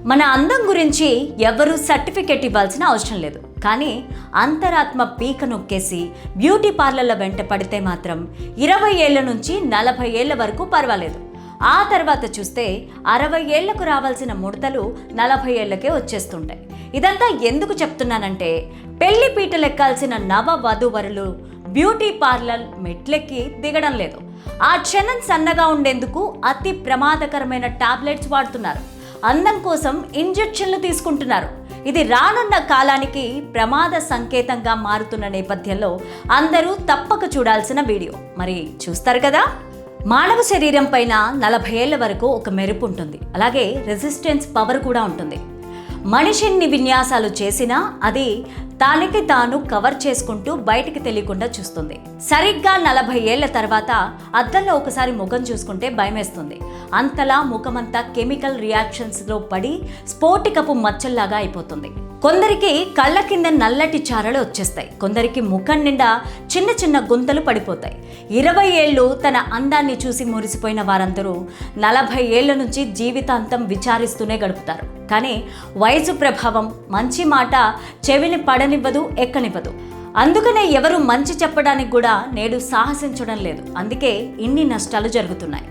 మన అందం గురించి ఎవరు సర్టిఫికెట్ ఇవ్వాల్సిన అవసరం లేదు. కానీ అంతరాత్మ పీక నొక్కేసి బ్యూటీ పార్లర్ల వెంట పడితే మాత్రం 20 ఏళ్ల నుంచి 40 ఏళ్ల వరకు పర్వాలేదు. ఆ తర్వాత చూస్తే 60 ఏళ్లకు రావాల్సిన ముడతలు 40 ఏళ్లకే వచ్చేస్తుంటాయి. ఇదంతా ఎందుకు చెప్తున్నానంటే, పెళ్లి పీటలెక్కాల్సిన నవ వధూవరులు బ్యూటీ పార్లర్ మెట్లెక్కి దిగడం లేదు. ఆ క్షణం సన్నగా ఉండేందుకు అతి ప్రమాదకరమైన టాబ్లెట్స్ వాడుతున్నారు. అందం కోసం ఇంజెక్షన్లు తీసుకుంటున్నారు. ఇది రానున్న కాలానికి ప్రమాద సంకేతంగా మారుతున్న నేపథ్యంలో అందరూ తప్పక చూడాల్సిన వీడియో. మరి చూస్తారు కదా. మానవ శరీరం పైన 40 ఏళ్ల వరకు ఒక మెరుపు ఉంటుంది. అలాగే రెసిస్టెన్స్ పవర్ కూడా ఉంటుంది. మనిషిని విన్యాసాలు చేసినా అది తానికి తాను కవర్ చేసుకుంటూ బయటికి తెలియకుండా చూస్తుంది. సరిగ్గా 40 ఏళ్ల తర్వాత అద్దంలో ఒకసారి ముఖం చూసుకుంటే భయమేస్తుంది. అంతలా ముఖమంతా కెమికల్ రియాక్షన్స్లో పడి స్ఫోటికపు మచ్చల్లాగా అయిపోతుంది. కొందరికి కళ్ళ కింద నల్లటి చారలు వచ్చేస్తాయి. కొందరికి ముఖం నిండా చిన్న చిన్న గుంతలు పడిపోతాయి. 20 ఏళ్ళు తన అందాన్ని చూసి మురిసిపోయిన వారందరూ 40 ఏళ్ల నుంచి జీవితాంతం విచారిస్తూనే గడుపుతారు. కానీ వయసు ప్రభావం మంచి మాట చెవిని పడనివ్వదు, ఎక్కనివ్వదు. అందుకనే ఎవరు మంచి చెప్పడానికి కూడా నేడు సాహసించడం లేదు. అందుకే ఇన్ని నష్టాలు జరుగుతున్నాయి.